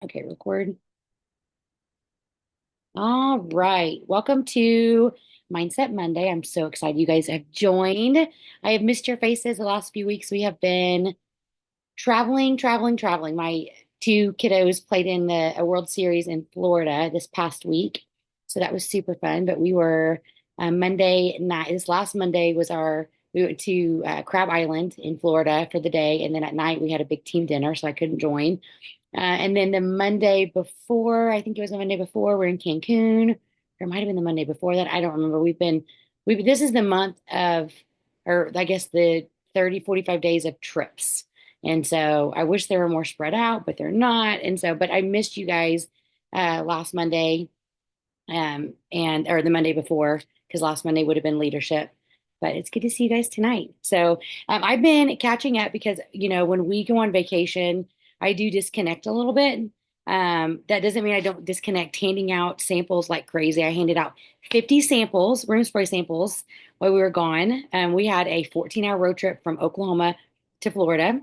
Okay, record. All right. Welcome to Mindset Monday. I'm so excited you guys have joined. I have missed your faces the last few weeks. We have been traveling. My two kiddos played in a World Series in Florida this past week. So that was super fun. But we were Monday night, this last Monday was we went to Crab Island in Florida for the day. And then at night we had a big team dinner, so I couldn't join. And then the Monday before, I think it was the Monday before, we're in Cancun. Or it might have been the Monday before that. I don't remember. This is the month of, or I guess the 30, 45 days of trips. And so I wish they were more spread out, but they're not. And so, but I missed you guys last Monday, or the Monday before, because last Monday would have been leadership. But it's good to see you guys tonight. So I've been catching up because, when we go on vacation, I do disconnect a little bit. That doesn't mean I don't disconnect handing out samples like crazy. I handed out 50 samples, room spray samples, while we were gone. We had a 14-hour road trip from Oklahoma to Florida.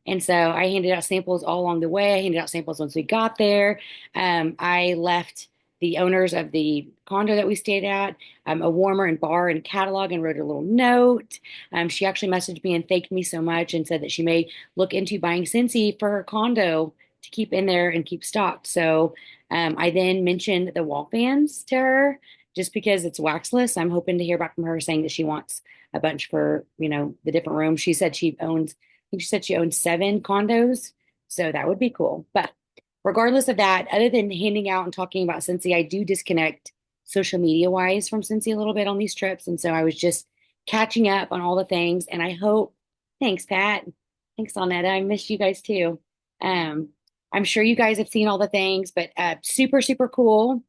And so I handed out samples all along the way. I handed out samples once we got there. I left the owners of the condo that we stayed at a warmer and bar and catalog and wrote a little note. She actually messaged me and thanked me so much and said that she may look into buying Scentsy for her condo to keep in there and keep stocked. So I then mentioned the wall fans to her just because it's waxless. I'm hoping to hear back from her saying that she wants a bunch for, the different rooms. She said I think she said she owns 7 condos. So that would be cool. But regardless of that, other than handing out and talking about Scentsy, I do disconnect social media wise from Scentsy a little bit on these trips. And so I was just catching up on all the things. And I hope, thanks, Pat. Thanks, Alnetta. I missed you guys too. Um, I'm sure you guys have seen all the things, but super, super cool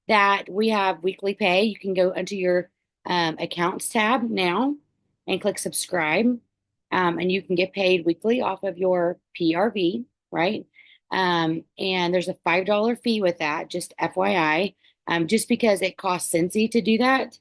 that we have weekly pay. You can go into your accounts tab now and click subscribe. And you can get paid weekly off of your PRV, right? And there's a $5 fee with that, just FYI, just because it costs Scentsy to do that.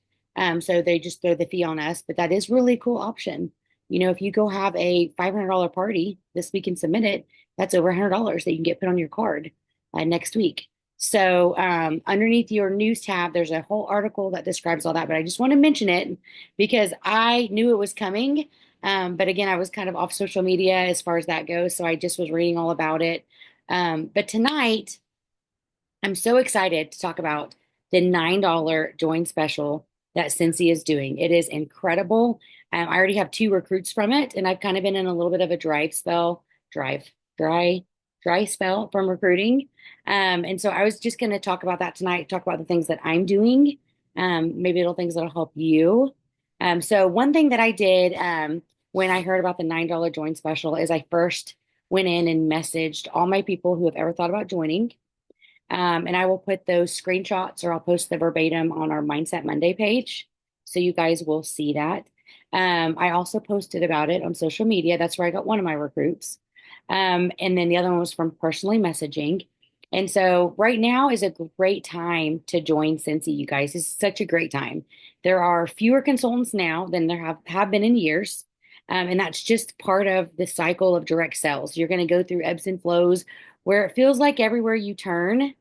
So they just throw the fee on us, but that is really cool option. If you go have a $500 party this week and submit it, that's over $100 that you can get put on your card next week. So underneath your news tab, there's a whole article that describes all that, but I just want to mention it because I knew it was coming. But again, I was kind of off social media as far as that goes. So I just was reading all about it. But tonight, I'm so excited to talk about the $9 join special that Scentsy is doing. It is incredible. I already have 2 recruits from it, and I've kind of been in a little bit of a drive, dry, dry spell from recruiting. And so I was just going to talk about that tonight, talk about the things that I'm doing, maybe little things that'll help you. So one thing that I did when I heard about the $9 join special is I first went in and messaged all my people who have ever thought about joining. And I will put those screenshots or I'll post the verbatim on our Mindset Monday page. So you guys will see that. I also posted about it on social media. That's where I got one of my recruits. And then the other one was from personally messaging. And so right now is a great time to join Scentsy, you guys. It's such a great time. There are fewer consultants now than there have been in years. And that's just part of the cycle of direct sales. You're going to go through ebbs and flows where it feels like everywhere you turn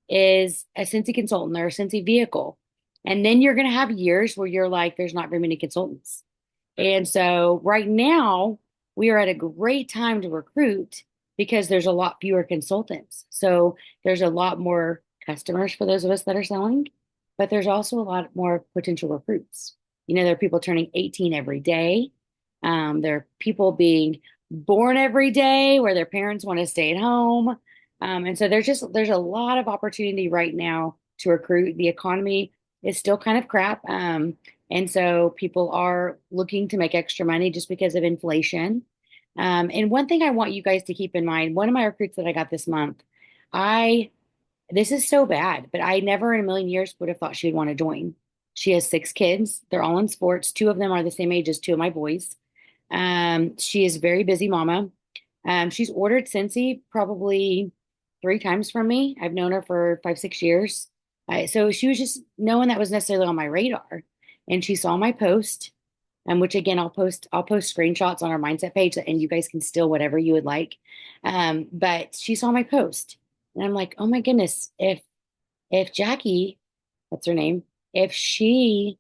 is a Scentsy consultant or a Scentsy vehicle. And then you're going to have years where you're like, there's not very many consultants. And so right now, we are at a great time to recruit because there's a lot fewer consultants. So there's a lot more customers for those of us that are selling, but there's also a lot more potential recruits. There are people turning 18 every day. There are people being born every day where their parents want to stay at home. And so there's a lot of opportunity right now to recruit. The economy is still kind of crap. And so people are looking to make extra money just because of inflation. And one thing I want you guys to keep in mind, one of my recruits that I got this month, this is so bad, but I never in a million years would have thought she would want to join. She has 6 kids. They're all in sports. 2 of them are the same age as 2 of my boys. She is a very busy mama. She's ordered Scentsy probably 3 times from me. I've known her for 5, 6 years. So she was just no one that was necessarily on my radar. And she saw my post, which again, I'll post screenshots on our mindset page and you guys can steal whatever you would like. But she saw my post And I'm like, oh my goodness, if Jackie, that's her name, if she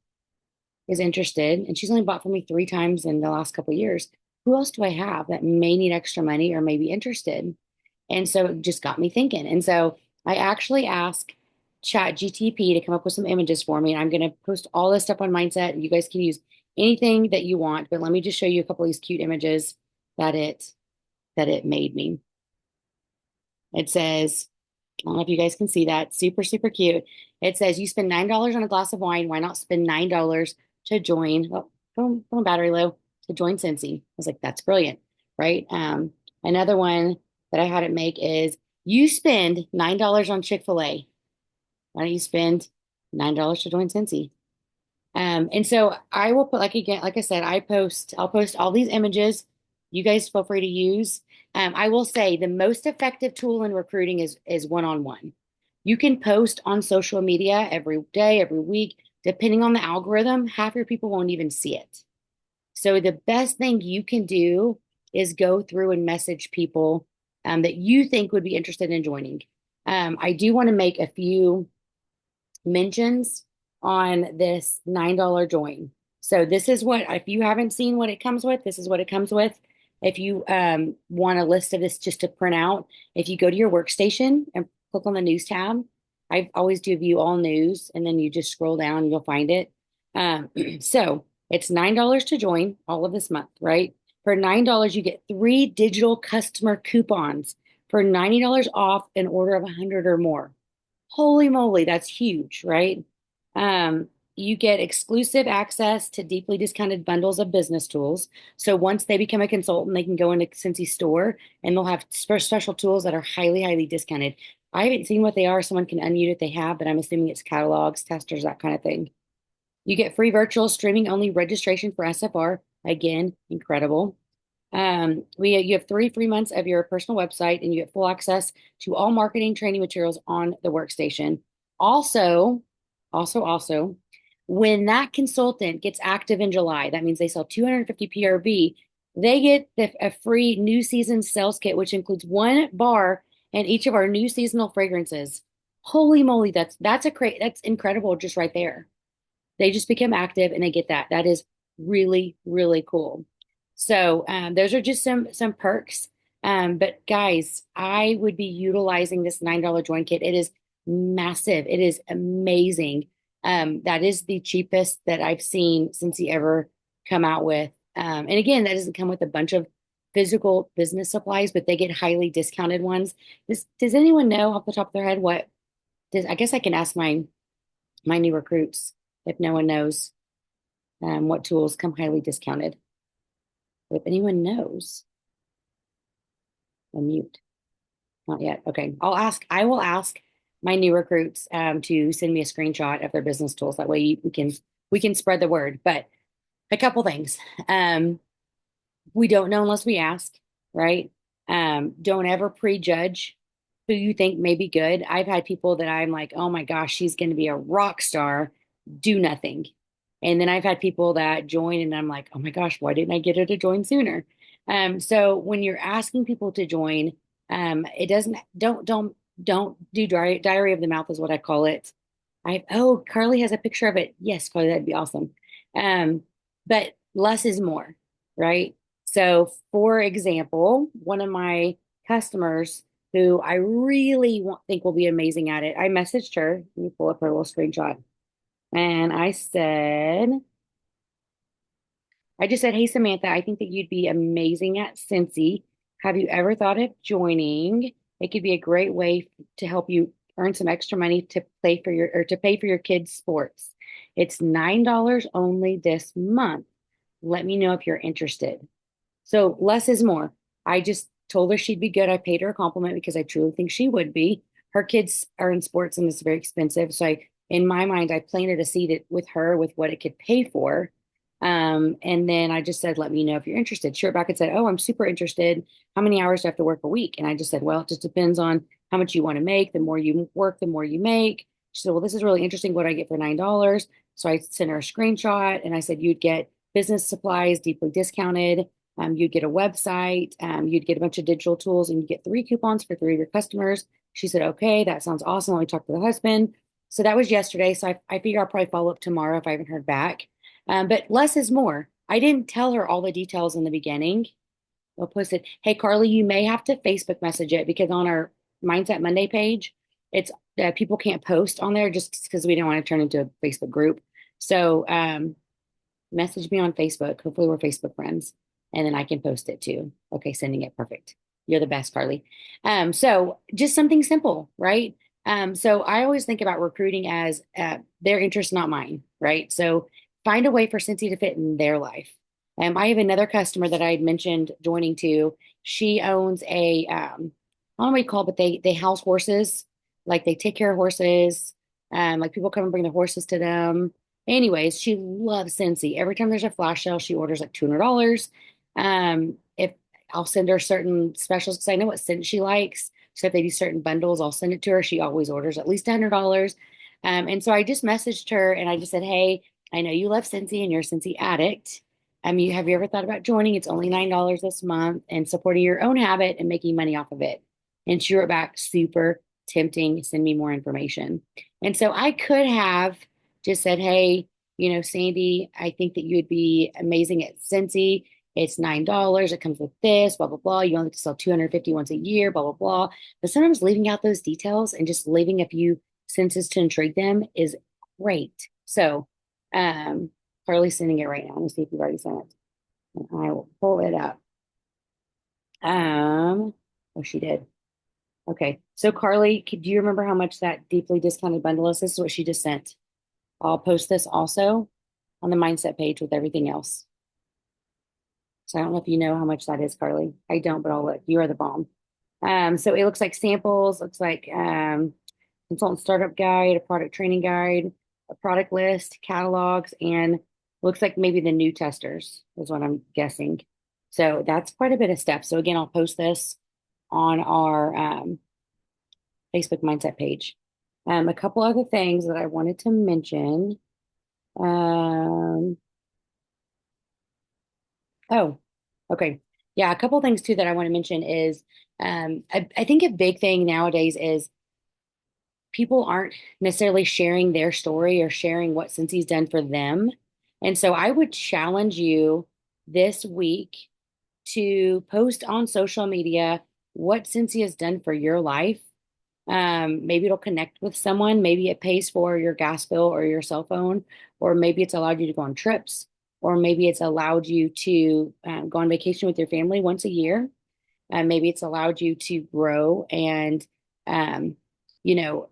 is interested and she's only bought from me 3 times in the last couple of years, who else do I have that may need extra money or may be interested? And so it just got me thinking. And so I actually asked Chat GTP to come up with some images for me. And I'm going to post all this stuff on Mindset. You guys can use anything that you want, but let me just show you a couple of these cute images that it made me. It says, I don't know if you guys can see that. Super, super cute. It says, you spend $9 on a glass of wine. Why not spend $9 to join? Oh, boom, battery low to join Scentsy. I was like, that's brilliant, right? Another one that I had it make is you spend $9 on Chick-fil-A. Why don't you spend $9 to join Scentsy? And so I will put, like, again, like I said, I'll post all these images. You guys feel free to use. I will say the most effective tool in recruiting is one-on-one. You can post on social media every day, every week, depending on the algorithm, half your people won't even see it. So the best thing you can do is go through and message people that you think would be interested in joining. I do want to make a few mentions on this $9 join. So this is what, if you haven't seen what it comes with, this is what it comes with. If you want a list of this just to print out, if you go to your workstation and click on the news tab, I always do view all news, and then you just scroll down and you'll find it. So it's $9 to join all of this month, right? For $9, you get 3 digital customer coupons for $90 off an order of 100 or more. Holy moly, that's huge, right? You get exclusive access to deeply discounted bundles of business tools. So once they become a consultant, they can go into Scentsy store and they'll have special tools that are highly, highly discounted. I haven't seen what they are. Someone can unmute if they have, but I'm assuming it's catalogs, testers, that kind of thing. You get free virtual streaming only registration for SFR. Again, incredible. You have 3 free months of your personal website, and you get full access to all marketing training materials on the workstation. Also, also, when that consultant gets active in July, that means they sell 250 PRV, they get a free new season sales kit, which includes 1 bar and each of our new seasonal fragrances. Holy moly, that's incredible just right there. They just become active and they get that. That is really, really cool. So those are just some perks. But guys, I would be utilizing this $9 join kit. It is massive. It is amazing. That is the cheapest that I've seen since he ever come out with. And again, that doesn't come with a bunch of physical business supplies, but they get highly discounted ones. Does anyone know off the top of their head what does, I guess I can ask my new recruits if no one knows what tools come highly discounted. But if anyone knows, unmute. Not yet. Okay. I will ask my new recruits to send me a screenshot of their business tools. That way we can spread the word. But a couple things. We don't know unless we ask, right? Don't ever prejudge who you think may be good. I've had people that I'm like, oh my gosh, she's going to be a rock star, do nothing. And then I've had people that join and I'm like, oh my gosh, why didn't I get her to join sooner? So when you're asking people to join, it doesn't, don't do diary of the mouth is what I call it. Oh, Carly has a picture of it. Yes, Carly, that'd be awesome. But less is more, right? So, for example, one of my customers who I really think will be amazing at it, I messaged her. Let me pull up her little screenshot. And I just said, hey, Samantha, I think that you'd be amazing at Scentsy. Have you ever thought of joining? It could be a great way to help you earn some extra money to pay for your kids' sports. It's $9 only this month. Let me know if you're interested. So less is more. I just told her she'd be good. I paid her a compliment because I truly think she would be. Her kids are in sports and it's very expensive. So in my mind, I planted a seed with her with what it could pay for. And then I just said, let me know if you're interested. She wrote back and said, oh, I'm super interested. How many hours do I have to work a week? And I just said, well, it just depends on how much you want to make. The more you work, the more you make. She said, well, this is really interesting. What I get for $9. So I sent her a screenshot and I said, you'd get business supplies deeply discounted. You'd get a website, you'd get a bunch of digital tools, and you'd get 3 coupons for 3 of your customers. She said, okay, that sounds awesome. Let me talk to the husband. So that was yesterday. So I figure I'll probably follow up tomorrow if I haven't heard back. But less is more. I didn't tell her all the details in the beginning. We'll post it. Hey, Carly, you may have to Facebook message it because on our Mindset Monday page, it's people can't post on there just because we didn't want to turn into a Facebook group. So message me on Facebook. Hopefully, we're Facebook friends, and then I can post it too. Okay, sending it. Perfect. You're the best, Carly. So just something simple, right? So I always think about recruiting as their interest, not mine, right? So find a way for Cincy to fit in their life. I have another customer that I had mentioned joining to. She owns I don't know what you call it, but they house horses. Like they take care of horses. Like people come and bring their horses to them. Anyways, she loves Scentsy. Every time there's a flash sale, she orders like $200. If I'll send her certain specials because I know what scent she likes. So if they do certain bundles, I'll send it to her. She always orders at least $100. And so I just messaged her and I just said, hey, I know you love Scentsy and you're a Scentsy addict. Have you ever thought about joining? It's only $9 this month and supporting your own habit and making money off of it. And she wrote back, super tempting. Send me more information. And so I could have just said, hey, Sandy, I think that you would be amazing at Scentsy. It's $9. It comes with this, blah, blah, blah. You only have to sell 250 once a year, blah, blah, blah. But sometimes leaving out those details and just leaving a few sentences to intrigue them is great. So, Carly's sending it right now. Let me see if you've already sent it. And I will pull it up. Oh, she did. Okay. So, Carly, do you remember how much that deeply discounted bundle is? This is what she just sent. I'll post this also on the mindset page with everything else. So I don't know if you know how much that is, Carly. I don't, but I'll look. You are the bomb. So it looks like samples, looks like consultant startup guide, a product training guide, a product list, catalogs, and looks like maybe the new testers is what I'm guessing. So that's quite a bit of steps. So again, I'll post this on our Facebook mindset page. A couple other things that I wanted to mention. Um, oh, okay. Yeah, a couple things too that I want to mention is I think a big thing nowadays is people aren't necessarily sharing their story or sharing what Cincy's done for them. And so I would challenge you this week to post on social media what Cincy has done for your life. Maybe it'll connect with someone. Maybe it pays for your gas bill or your cell phone, or maybe it's allowed you to go on trips, or maybe it's allowed you to go on vacation with your family once a year. Maybe it's allowed you to grow and, um, you know,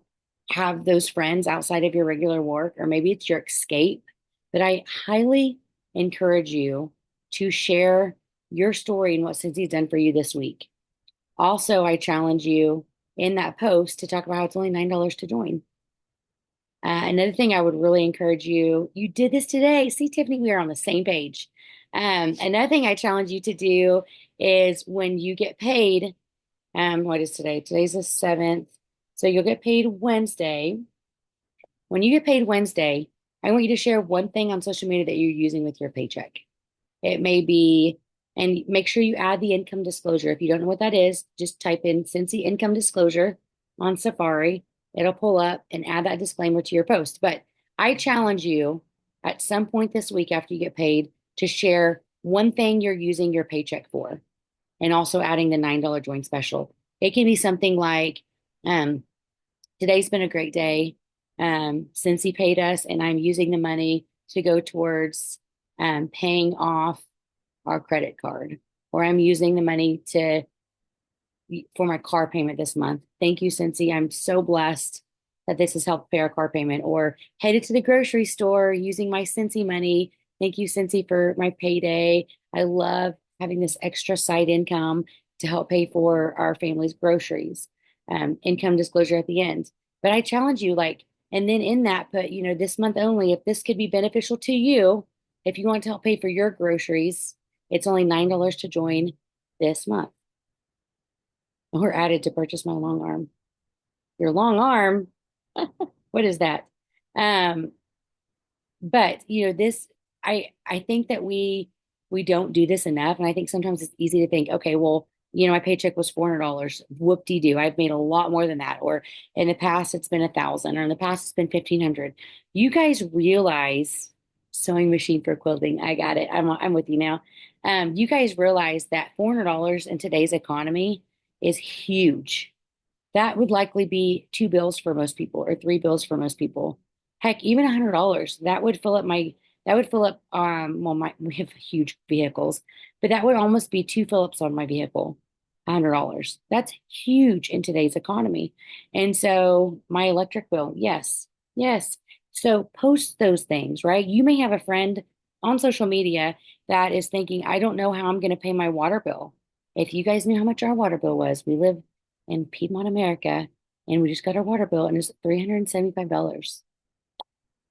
have those friends outside of your regular work, or maybe it's your escape. But I highly encourage you to share your story and what Cincy's done for you this week. Also, I challenge you in that post to talk about how it's only $9 to join. Another thing I would really encourage you, you did this today. See, Tiffany, we are on the same page. Another thing I challenge you to do is when you get paid, what is today? Today's the 7th. So you'll get paid Wednesday. When you get paid Wednesday, I want you to share one thing on social media that you're using with your paycheck. It may be, and make sure you add the income disclosure. If you don't know what that is, just type in Scentsy income disclosure on Safari. It'll pull up and add that disclaimer to your post. But I challenge you at some point this week after you get paid to share one thing you're using your paycheck for and also adding the $9 join special. It can be something like, um, today's been a great day. Since he paid us, and I'm using the money to go towards paying off our credit card, or I'm using the money to for my car payment this month. Thank you, Scentsy. I'm so blessed that this has helped pay our car payment. Or headed to the grocery store using my Scentsy money. Thank you, Scentsy, for my payday. I love having this extra side income to help pay for our family's groceries. Income disclosure at the end. But I challenge you, like, and then in that, put, this month only, if this could be beneficial to you, if you want to help pay for your groceries, it's only $9 to join this month. Or added to purchase my long arm. Your long arm, what is that? Um, but this I think that we don't do this enough. And I think sometimes it's easy to think, okay, well, My paycheck was $400. Whoop-de-doo. I've made a lot more than that. Or in the past, it's been 1,000, or in the past, it's been 1,500. You guys realize sewing machine for quilting. I got it. I'm with you now. You guys realize that $400 in today's economy is huge. That would likely be two bills for most people or three bills for most people. Heck, even $100. That would fill up well we have huge vehicles, but that would almost be two fill-ups on my vehicle. $100. That's huge in today's economy. And so my electric bill, yes, yes. So post those things, right? You may have a friend on social media that is thinking, I don't know how I'm going to pay my water bill. If you guys knew how much our water bill was, we live in Piedmont, America, and we just got our water bill and it's $375.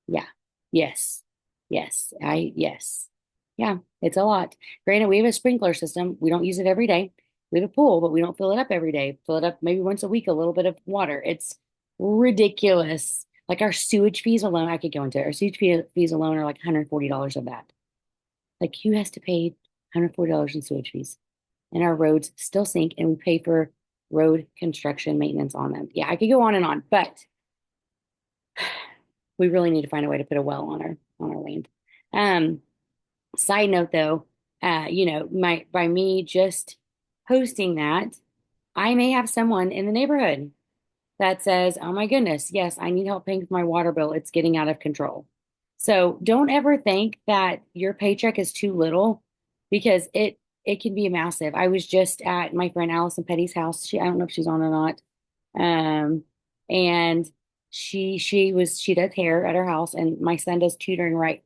Yeah. Yes. Yes. Yeah, it's a lot. Granted, we have a sprinkler system. We don't use it every day. We have a pool, but we don't fill it up every day. Fill it up maybe once a week, a little bit of water. It's ridiculous. Like our sewage fees alone, I could go into it. Our fees alone are like $140 of that. Like who has to pay $140 in sewage fees? And our roads still sink and we pay for road construction maintenance on them. Yeah, I could go on and on, but we really need to find a way to put a well on our land. Um, Side note though, my by me just posting that, I may have someone in the neighborhood that says, "Oh my goodness, yes, I need help paying for my water bill. It's getting out of control." So don't ever think that your paycheck is too little because it can be massive. I was just at my friend Allison Petty's house. I don't know if she's on or not. Um, and she does hair at her house, and my son does tutoring right,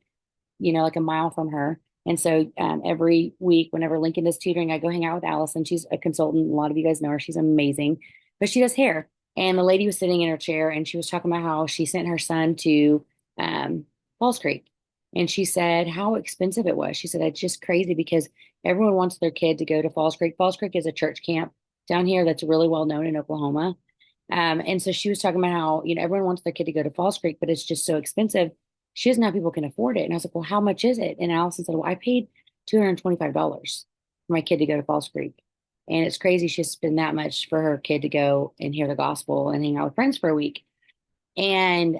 like a mile from her. And so every week, whenever Lincoln does tutoring, I go hang out with Allison. She's a consultant. A lot of you guys know her. She's amazing, but she does hair. And the lady was sitting in her chair and she was talking about how she sent her son to um, Falls Creek. And she said how expensive it was. She said, it's just crazy because everyone wants their kid to go to Falls Creek. Falls Creek is a church camp down here that's really well known in Oklahoma. And so she was talking about how, everyone wants their kid to go to Falls Creek, but it's just so expensive. She doesn't have people can afford it. And I was like, well, how much is it? And Allison said, well, I paid $225 for my kid to go to Falls Creek. And it's crazy she's spent that much for her kid to go and hear the gospel and hang out with friends for a week. And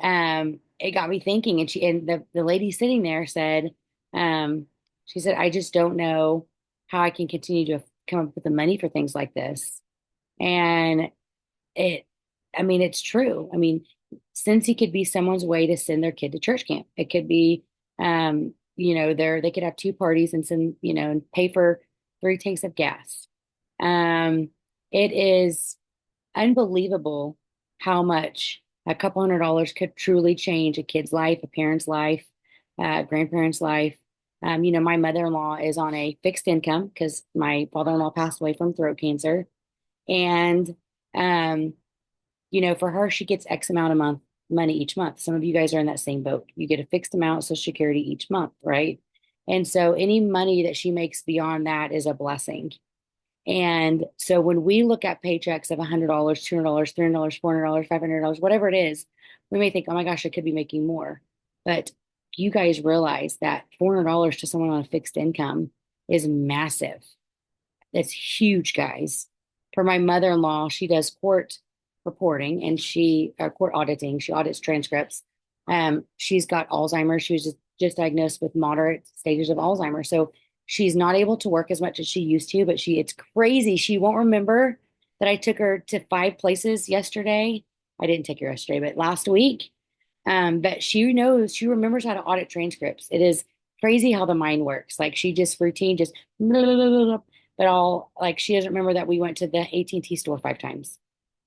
it got me thinking. And the lady sitting there said, she said, I just don't know how I can continue to come up with the money for things like this. And it, I mean, it's true. I mean, Scentsy could be someone's way to send their kid to church camp. It could be, they could have two parties and send, and pay for three tanks of gas. It is unbelievable how much a couple $100 could truly change a kid's life, a parent's life, grandparent's life. My mother-in-law is on a fixed income because my father-in-law passed away from throat cancer. And um, for her, she gets X amount of money each month. Some of you guys are in that same boat. You get a fixed amount of Social Security each month, right? And so any money that she makes beyond that is a blessing. And so when we look at paychecks of $100, $200, $300, $400, $500, whatever it is, we may think, oh my gosh, I could be making more. But you guys realize that $400 to someone on a fixed income is massive. That's huge, guys. For my mother-in-law, she does court reporting and court auditing. She audits transcripts. She's got Alzheimer's. She was just diagnosed with moderate stages of Alzheimer's. So she's not able to work as much as she used to, but it's crazy. She won't remember that I took her to 5 places yesterday. I didn't take her yesterday, but last week. But she remembers how to audit transcripts. It is crazy how the mind works. Like she just routine, just blah, blah, blah, blah, blah. But all like she doesn't remember that we went to the AT&T store 5 times.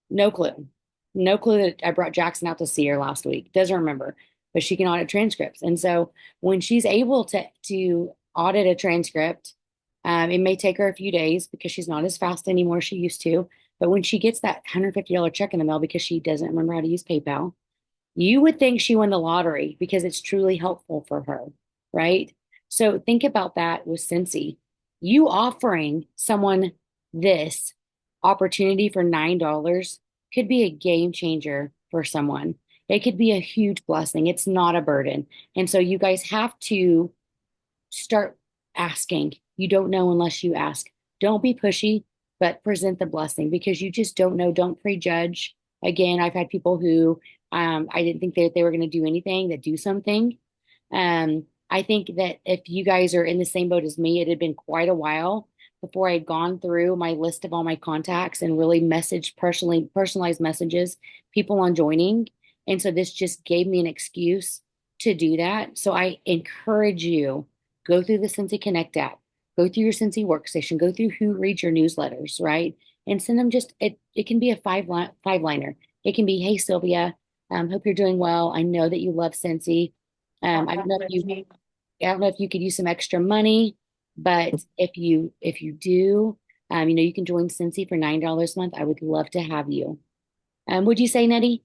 No clue. No clue that I brought Jackson out to see her last week. Doesn't remember, but she can audit transcripts. And so when she's able to audit a transcript, it may take her a few days because she's not as fast anymore as she used to. But when she gets that $150 check in the mail because she doesn't remember how to use PayPal, you would think she won the lottery because it's truly helpful for her, right? So think about that with Scentsy. You offering someone this opportunity for $9 could be a game changer for someone. It could be a huge blessing. It's not a burden. And so you guys have to start asking. You don't know unless you ask. Don't be pushy. but present the blessing because you just don't know. Don't prejudge. Again, I've had people who I didn't think that they were going to do anything that do something. I think that if you guys are in the same boat as me, it had been quite a while before I'd gone through my list of all my contacts and really messaged personalized messages, people on joining. And so this just gave me an excuse to do that. So I encourage you, go through the Scentsy Connect app, go through your Scentsy workstation, go through who reads your newsletters, right? And send them just it can be a five liner. It can be, hey Sylvia, hope you're doing well. I know that you love Scentsy. I don't know if you could use some extra money, but if you do, you can join Scentsy for $9 a month. I would love to have you. Would you say, Nettie?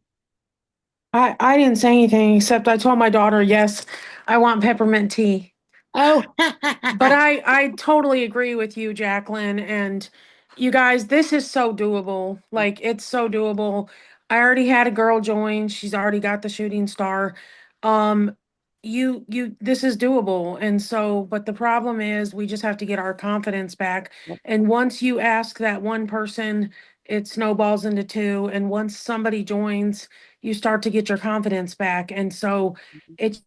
I didn't say anything except I told my daughter, yes, I want peppermint tea. Oh, But I totally agree with you, Jacqueline. And you guys, this is so doable. Like it's so doable. I already had a girl join. She's already got the shooting star. Um, this is doable. And so, but the problem is we just have to get our confidence back. And once you ask that one person, it snowballs into two. And once somebody joins, you start to get your confidence back. And so it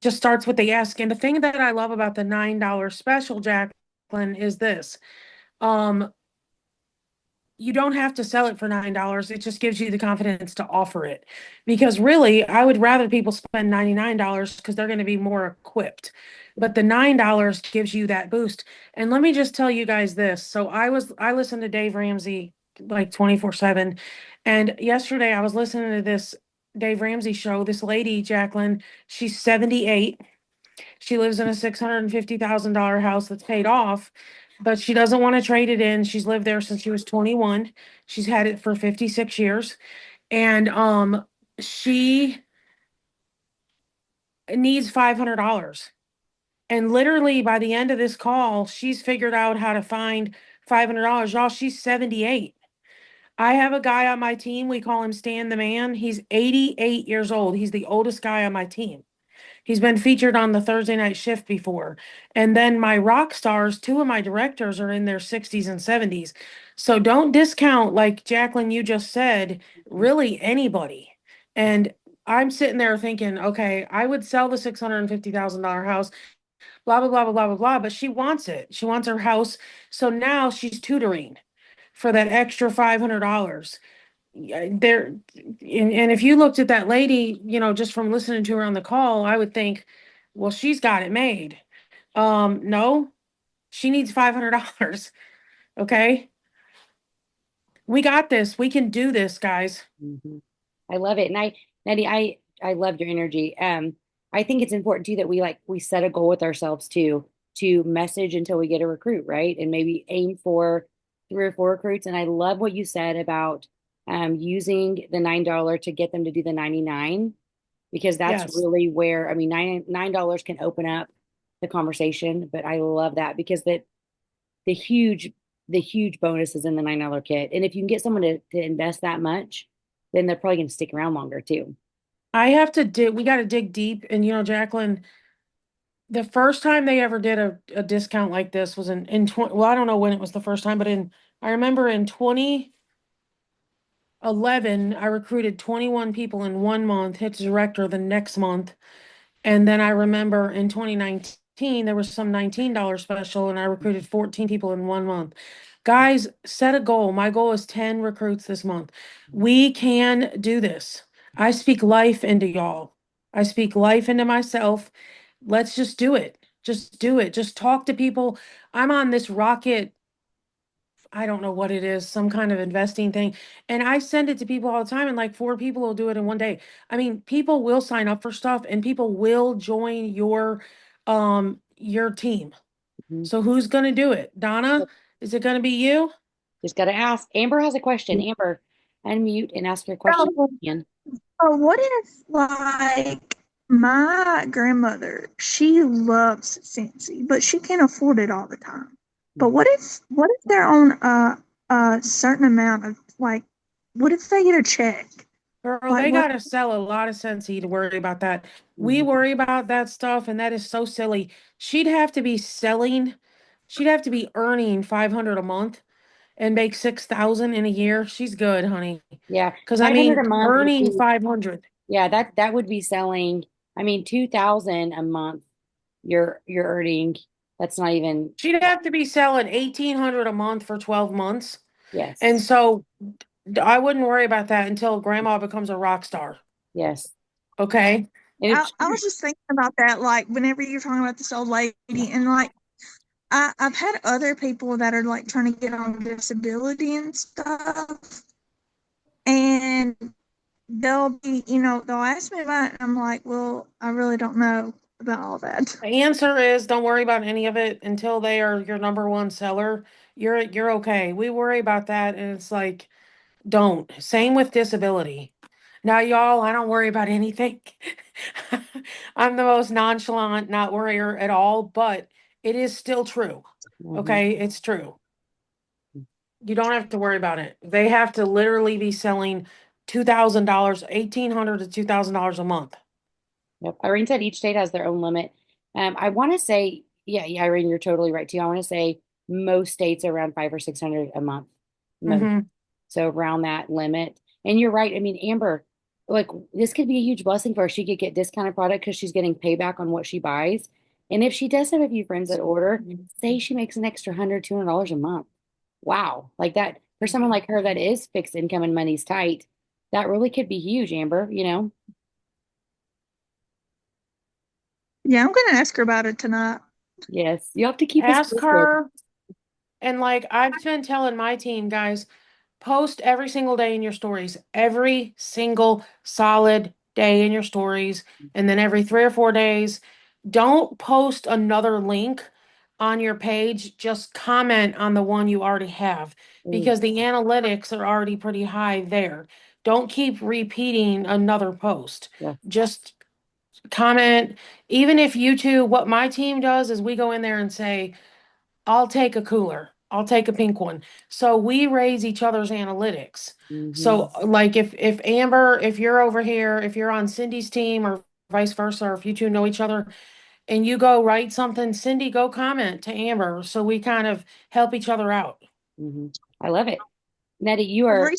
just starts with the ask. And the thing that I love about the $9 special, Jacqueline, is this. Um, you don't have to sell it for $9. It just gives you the confidence to offer it. Because really, I would rather people spend $99 because they're going to be more equipped. But the $9 gives you that boost. And let me just tell you guys this. So I listened to Dave Ramsey like 24/7. And yesterday I was listening to this Dave Ramsey show. This lady, Jacqueline, she's 78. She lives in a $650,000 house that's paid off, but she doesn't want to trade it in. She's lived there since she was 21. She's had it for 56 years. And she needs $500. And literally by the end of this call, she's figured out how to find $500. Y'all, she's 78. I have a guy on my team. We call him Stan the Man. He's 88 years old. He's the oldest guy on my team. He's been featured on the Thursday night shift before. And then my rock stars, two of my directors are in their 60s and 70s. So don't discount, like Jacqueline, you just said, really anybody. And I'm sitting there thinking, okay, I would sell the $650,000 house, blah, blah, blah, blah, blah, blah, blah, but she wants it. She wants her house. So now she's tutoring for that extra $500. There and if you looked at that lady, just from listening to her on the call, I would think, well, she's got it made. No, she needs $500. Okay, we got this. We can do this, guys. mhm. I love it. And Nettie, I love your energy. I think it's important too that we set a goal with ourselves too, to message until we get a recruit, right? And maybe aim for 3 or 4 recruits. And I love what you said about using the $9 to get them to do the 99, because that's Yes. really where, I mean, $9 can open up the conversation. But I love that because the huge the huge bonuses in the $9 kit. And if you can get someone to invest that much, then they're probably going to stick around longer too. I have to dig. We got to dig deep. And Jacqueline, the first time they ever did a discount like this was in 20, well, I don't know when it was the first time, but I remember in 2011, I recruited 21 people in 1 month, hit the director the next month. And then I remember in 2019, there was some $19 special, and I recruited 14 people in 1 month. Guys, set a goal. My goal is 10 recruits this month. We can do this. I speak life into y'all. I speak life into myself. Let's just do it. Just do it. Just talk to people. I'm on this rocket. I don't know what it is, some kind of investing thing. And I send it to people all the time, and like 4 people will do it in one day. I mean, people will sign up for stuff and people will join your team. Mhm. So who's gonna do it? Donna? Is it gonna be you? Just got to ask. Amber has a question. Amber, unmute and ask your question So, again. what if like my grandmother, she loves Scentsy, but she can't afford it all the time. But what if they're on a certain amount of like, what if they get a check? Girl, Like they what? gotta sell a lot of Scentsy to worry about that. We Mhm. worry about that stuff, and that is so silly. She'd have to be selling, she'd have to be earning 500 a month. and make 6,000 in a year, she's good, honey. Yeah, Because I 500 mean, a month would earning be, 500. yeah, that would be selling. I mean, 2,000 a month you're earning. That's not even, She'd have to be selling 1,800 a month for 12 months. And yes, so I wouldn't worry about that until grandma becomes a rock star. yes. Okay. And I, it's I true. was just thinking about that, like whenever you're talking about this old lady, and like I've had other people that are like trying to get on disability and stuff, and they'll ask me about it, and I'm like, well, I really don't know about all that. The answer is don't worry about any of it until they are your number one seller. You're okay. We worry about that and it's like don't. Same with disability. Now y'all, I don't worry about anything. I'm the most nonchalant, not worrier at all, but it is still true. Mhm. Okay, it's true. You don't have to worry about it. They have to literally be selling $2,000, 1,800 to $2,000 a month. Yep. Irene said each state has their own limit. I want to say, yeah, Irene, you're totally right too. I want to say most states are around 500 or 600 a month, most. Mm-hmm. So around that limit. And you're right. I mean, Amber, like this could be a huge blessing for her. She could get discounted product because she's getting payback on what she buys. And if she does have a few friends that order, say she makes an extra $100, $200 a month. Wow. Like that for someone like her that is fixed income and money's tight, that really could be huge, Amber, you know? Yeah, I'm gonna ask her about it tonight. Yes. You have to keep us Ask posted. her. And like I've been telling my team, guys, post every single day in your stories, every single solid day in your stories. And then every 3 or 4 days, don't post another link on your page. Just comment on the one you already have Mm, because the analytics are already pretty high there. Don't keep repeating another post. yes. Just comment. Even if you two, what my team does is we go in there and say, I'll take a cooler. I'll take a pink one. So we raise each other's analytics. Hmm. So like if Amber, if you're over here, if you're on Cindy's team or vice versa, or if you two know each other and you go write something, Cindy, go comment to Amber. So we kind of help each other out. Hmm. I love it. Nettie, you I've, are, rec-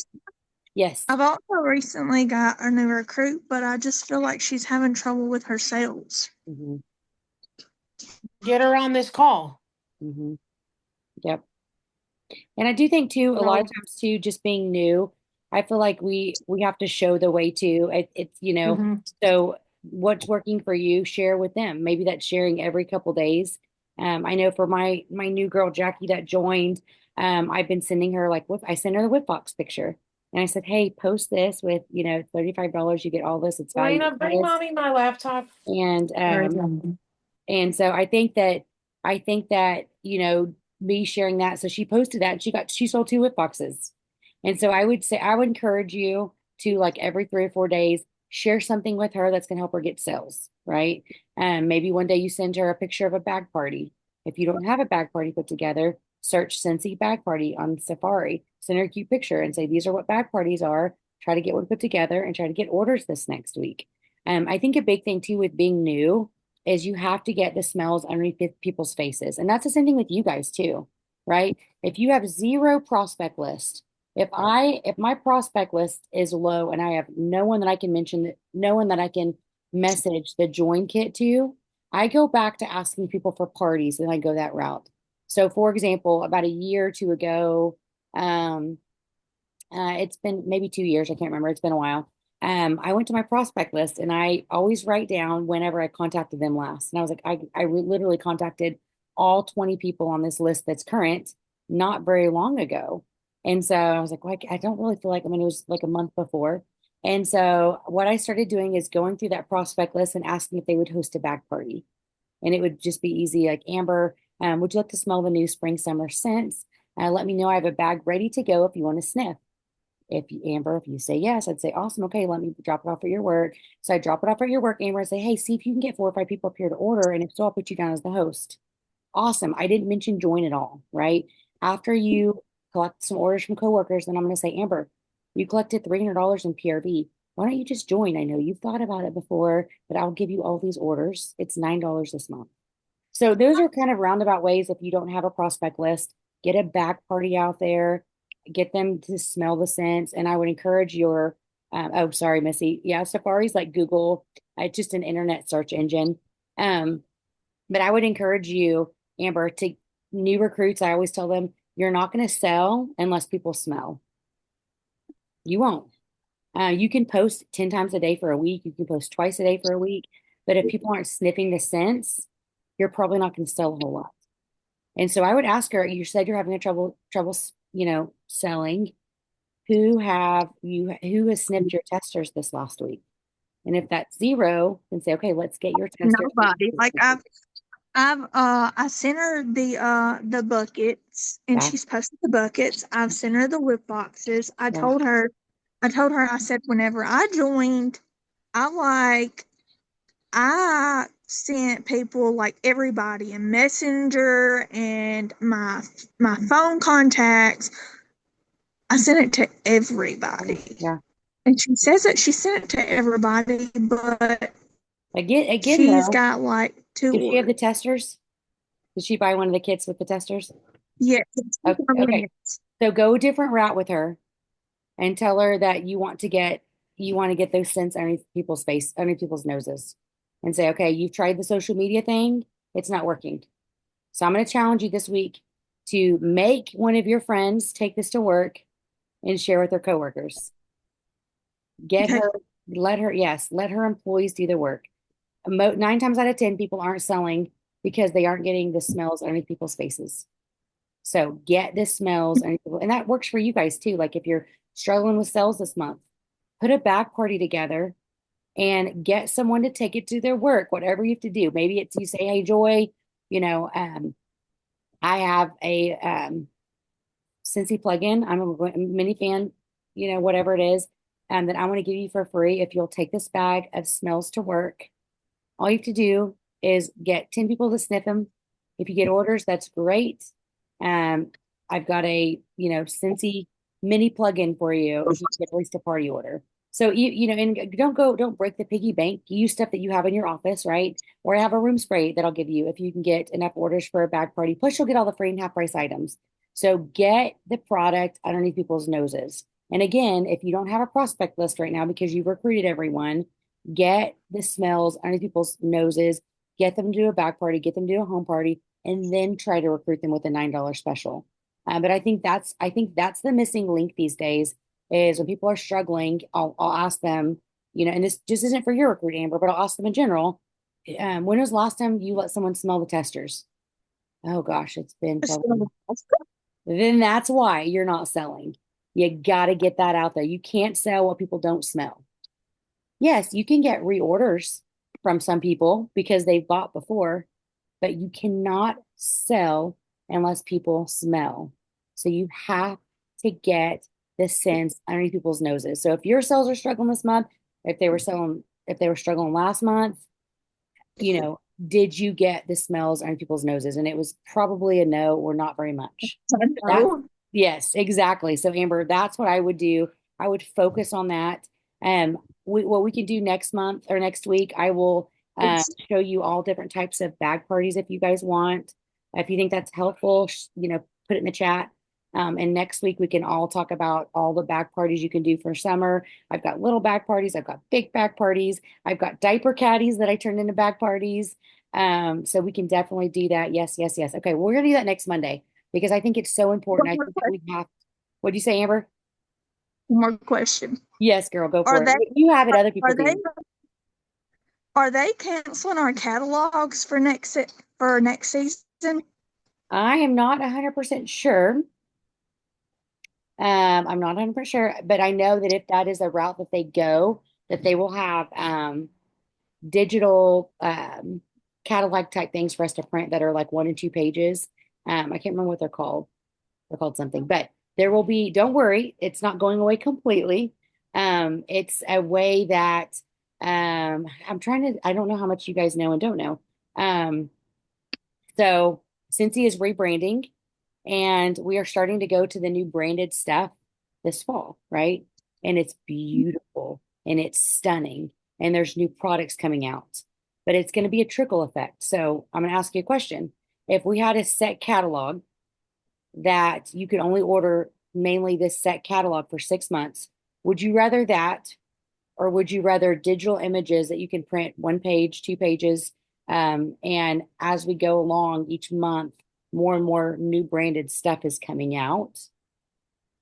yes. I've also recently got a new recruit, but I just feel like she's having trouble with her sales. Hmm. Get her on this call. Hmm. Yep. And I do think too, a lot of So, times too, just being new, I feel like we have to show the way too. It's, mhm. so what's working for you, share with them. Maybe that's sharing every couple days. I know for my new girl Jackie that joined, I've been sending her like I sent her the Whip Fox picture. And I said, hey, post this with, $35. You get all this. It's valuable Lena, for bring this. mommy my laptop. And Right. and so I think that, me sharing that. So she posted that and she sold two whip boxes. And so I would say I would encourage you to like every 3 or 4 days share something with her that's gonna help her get sales, right? Maybe one day you send her a picture of a bag party. If you don't have a bag party put together, search Scentsy bag party on Safari. Send her a cute picture and say these are what bag parties are. Try to get one put together and try to get orders this next week. I think a big thing too with being new is you have to get the smells underneath people's faces. And that's the same thing with you guys too, right? If you have zero prospect list, if my prospect list is low and I have no one that I can mention, no one that I can message the join kit to, I go back to asking people for parties and I go that route. So for example, about a year or two ago, um, it's been maybe 2 years. I can't remember. It's been a while. I went to my prospect list and I always write down whenever I contacted them last. And I was like, literally contacted all 20 people on this list that's current not very long ago. And so I was like, I don't really feel like, I mean, it was like a month before. And so what I started doing is going through that prospect list and asking if they would host a back party. And it would just be easy, like, Amber, would you like to smell the new spring summer scents? Let me know. I have a bag ready to go if you want to sniff. Amber, if you say yes, I'd say, awesome. Okay, let me drop it off at your work. So I drop it off at your work, Amber, and say, hey, see if you can get 4 or 5 people up here to order. And if so, I'll put you down as the host. Awesome. I didn't mention join at all, right? After you collect some orders from coworkers, then I'm going to say, Amber, you collected $300 in PRV. Why don't you just join? I know you've thought about it before, but I'll give you all these orders. It's $9 this month. So those are kind of roundabout ways if you don't have a prospect list get a back party out there, get them to smell the scents. And I would encourage your, oh, sorry, Missy. Yeah, Safari's like Google, just an internet search engine. Um, but I would encourage you, Amber, to new recruits, I always tell them, you're not going to sell unless people smell. You won't. You can post 10 times a day for a week. You can post twice a day for a week. But if people aren't sniffing the scents, you're probably not going to sell a whole lot. And so I would ask her, you said you're having a trouble, selling. Who has sniffed your testers this last week? And if that's zero, then say, okay, let's get your testers. Nobody. Like I sent her the buckets and Yeah, she's posted the buckets. I've sent her the whip boxes. yeah, I said whenever I joined, I like I sent people like everybody in Messenger and my phone contacts. I sent it to everybody. yeah. And she says that she sent it to everybody, but Again, she's though, got like two does she have orders. the testers? Did she buy one of the kits with the testers? Yes, Okay, 2 more okay. minutes. So go a different route with her and tell her that you want to get those scents underneath people's noses, and say, okay, you've tried the social media thing, it's not working. So I'm going to challenge you this week to make one of your friends take this to work and share with her coworkers. Get Okay. her, let her employees do the work. 9 times out of 10, people aren't selling because they aren't getting the smells underneath people's faces. So get the smells underneath people, and that works for you guys too. Like if you're struggling with sales this month, put a back party together and get someone to take it to their work, whatever you have to do. Maybe it's you say, hey, Joy, you know, I have a Scentsy plugin. I'm a mini fan, whatever it is, that I want to give you for free if you'll take this bag of smells to work. All you have to do is get 10 people to sniff them. If you get orders, that's great. Um, I've got a, Scentsy mini plugin for you if you get at least a party order. So and don't break the piggy bank. Use stuff that you have in your office, right? Or I have a room spray that I'll give you if you can get enough orders for a bag party. Plus, you'll get all the free and half price items. So get the product underneath people's noses. And again, if you don't have a prospect list right now because you've recruited everyone, get the smells underneath people's noses, get them to do a back party, get them to do a home party, and then try to recruit them with a $9 special. But I think that's the missing link these days is when people are struggling, I'll ask them, and this just isn't for your recruit, Amber, but I'll ask them in general. When was the last time you let someone smell the testers? Oh gosh, it's been probably. Then that's why you're not selling. You got to get that out there. You can't sell what people don't smell. Yes, you can get reorders from some people because they've bought before, but you cannot sell unless people smell. So you have to get the scents underneath people's noses. So if your sales are struggling this month, if they were struggling last month, did you get the smells underneath people's noses? And it was probably a no or not very much. That, No. yes, exactly. So Amber, that's what I would do. I would focus on that. What we can do next month or next week, I will show you all different types of bag parties if you guys want. If you think that's helpful, put it in the chat. And next week we can all talk about all the bag parties you can do for summer. I've got little bag parties. I've got big bag parties. I've got diaper caddies that I turned into bag parties. So we can definitely do that. Yes, yes, yes. Okay, we're gonna do that next Monday because I think it's so important. I think that we have. What'd you say, Amber? One more question. Yes, girl, go Are for it. they You have it. Other people are they do. are they canceling our catalogs for next season? I am not 100% sure. I'm not 100% sure, but I know that if that is a route that they go, that they will have digital catalog type things for us to print that are like 1 and 2 pages. I can't remember what they're called. They're called something, but there will be, don't worry, it's not going away completely. It's a way that I don't know how much you guys know and don't know. So Cincy is rebranding and we are starting to go to the new branded stuff this fall, right? And it's beautiful and it's stunning and there's new products coming out, but it's going to be a trickle effect. So I'm going to ask you a question. If we had a set catalog, that you can only order mainly this set catalog for 6 months. Would you rather that, or would you rather digital images that you can print 1 page, 2 pages, and as we go along each month, more and more new branded stuff is coming out,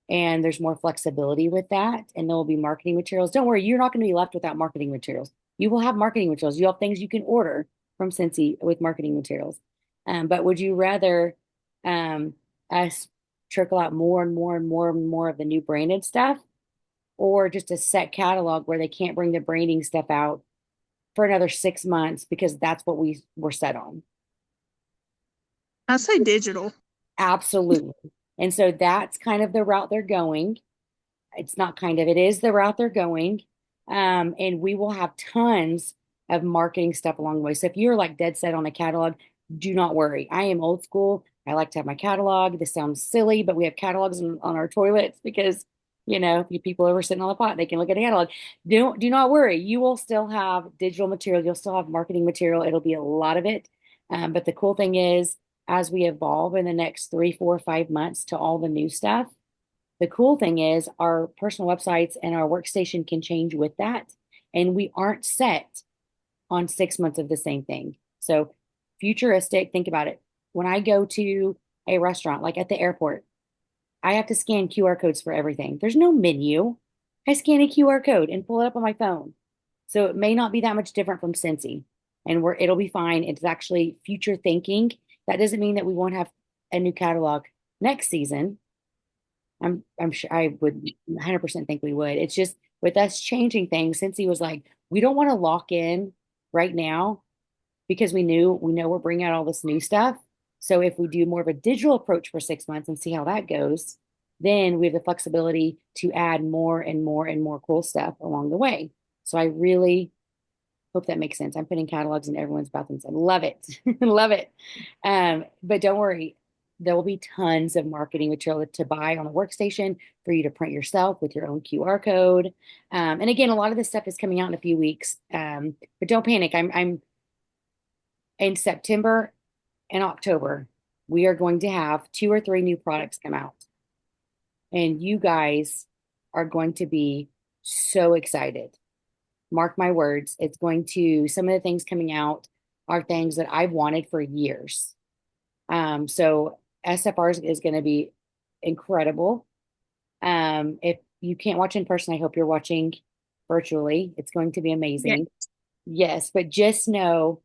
and there's more flexibility with that, and there will be marketing materials. Don't worry, you're not going to be left without marketing materials. You will have marketing materials. You have things you can order from Scentsy with marketing materials. But would you rather us trickle out more and more and more and more of the new branded stuff, or just a set catalog where they can't bring the branding stuff out for another 6 months because that's what we were set on? I say digital. Absolutely. And so that's kind of the route they're going. It's not kind of, it is the route they're going. And we will have tons of marketing stuff along the way. So if you're like dead set on a catalog, do not worry. I am old school. I like to have my catalog. This sounds silly, but we have catalogs on our toilets because, if people are sitting on the pot, they can look at a catalog. Do not worry. You will still have digital material. You'll still have marketing material. It'll be a lot of it. But the cool thing is, as we evolve in the next 3, 4, 5 months to all the new stuff, the cool thing is our personal websites and our workstation can change with that. And we aren't set on 6 months of the same thing. So futuristic, think about it. When I go to a restaurant, like at the airport, I have to scan QR codes for everything. There's no menu. I scan a QR code and pull it up on my phone. So it may not be that much different from Scentsy, and it'll be fine. It's actually future thinking. That doesn't mean that we won't have a new catalog next season. I'm sure I would 100% think we would. It's just with us changing things, Scentsy was like, we don't want to lock in right now because we know we're bringing out all this new stuff. So if we do more of a digital approach for 6 months and see how that goes, then we have the flexibility to add more and more and more cool stuff along the way. So I really hope that makes sense. I'm putting catalogs in everyone's bathrooms. I love it. Love it. But don't worry, there will be tons of marketing material to buy on the workstation for you to print yourself with your own QR code. And again, a lot of this stuff is coming out in a few weeks. But don't panic. I'm in September and October, we are going to have 2 or 3 new products come out. And you guys are going to be so excited. Mark my words, some of the things coming out are things that I've wanted for years. So SFR is going to be incredible. If you can't watch in person, I hope you're watching virtually. It's going to be amazing. Yes, but just know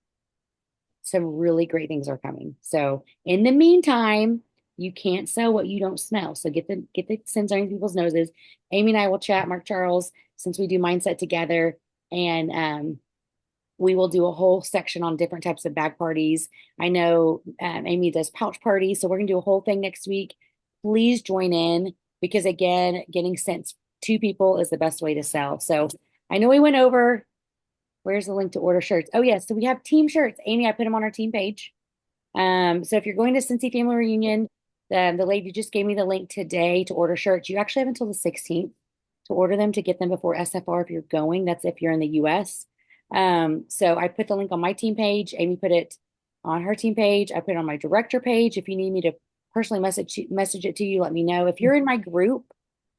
some really great things are coming. So in the meantime, you can't sell what you don't smell. So get the scents on people's noses. Amy and I will chat, Mark Charles, since we do mindset together, and we will do a whole section on different types of bag parties. I know Amy does pouch parties, so we're gonna do a whole thing next week. Please join in because again, getting scents to people is the best way to sell. So I know we went over. Where's the link to order shirts? Oh, yes. So we have team shirts. Amy, I put them on our team page. So if you're going to Scentsy Family Reunion, the lady just gave me the link today to order shirts. You actually have until the 16th to order them to get them before SFR if you're going. That's if you're in the US. So I put the link on my team page. Amy put it on her team page. I put it on my director page. If you need me to personally message it to you, let me know. If you're in my group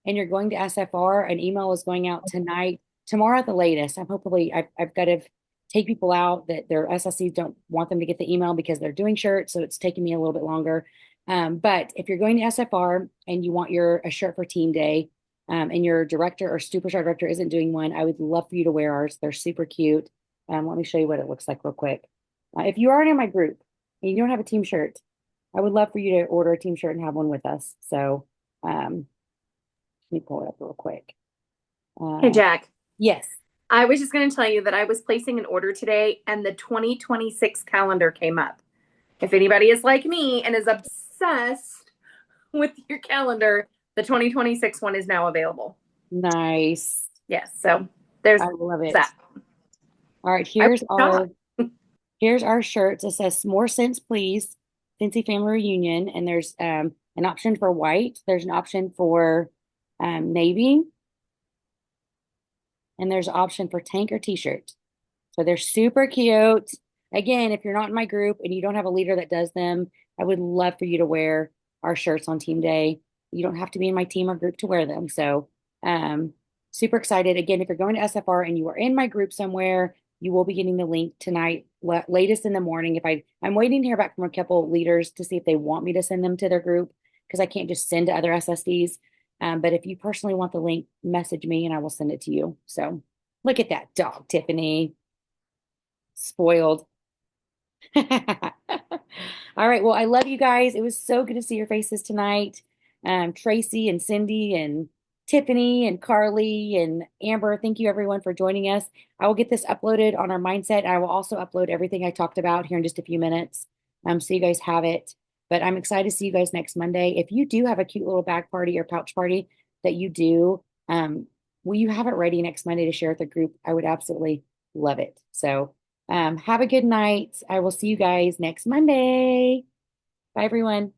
and you're going to SFR, an email is going out tonight. Tomorrow at the latest. I've got to take people out that their SSCs don't want them to get the email because they're doing shirts. So it's taking me a little bit longer. But if you're going to SFR and you want a shirt for team day, and your director or superstar director isn't doing one, I would love for you to wear ours. They're super cute. Let me show you what it looks like real quick. If you aren't in my group and you don't have a team shirt, I would love for you to order a team shirt and have one with us. So let me pull it up real quick. Hey, Jack. Yes. I was just going to tell you that I was placing an order today and the 2026 calendar came up. If anybody is like me and is obsessed with your calendar, the 2026 one is now available. Nice. Yes. So there's I love it. that. All right. Here's our shirts. It says more scents, please. Scentsy Family Reunion. And there's an option for white. There's an option for navy. And there's an option for tank or t-shirt. So they're super cute. Again, if you're not in my group and you don't have a leader that does them, I would love for you to wear our shirts on team day. You don't have to be in my team or group to wear them. So, super excited. Again, if you're going to SFR and you are in my group somewhere, you will be getting the link tonight, latest in the morning. I'm waiting to hear back from a couple leaders to see if they want me to send them to their group because I can't just send to other SSDs. But if you personally want the link, message me and I will send it to you. So look at that dog, Tiffany. Spoiled. All right. Well, I love you guys. It was so good to see your faces tonight. Tracy and Cindy and Tiffany and Carly and Amber, thank you everyone for joining us. I will get this uploaded on our mindset. I will also upload everything I talked about here in just a few minutes. So you guys have it. But I'm excited to see you guys next Monday. If you do have a cute little bag party or pouch party that you do, will you have it ready next Monday to share with the group? I would absolutely love it. So have a good night. I will see you guys next Monday. Bye, everyone.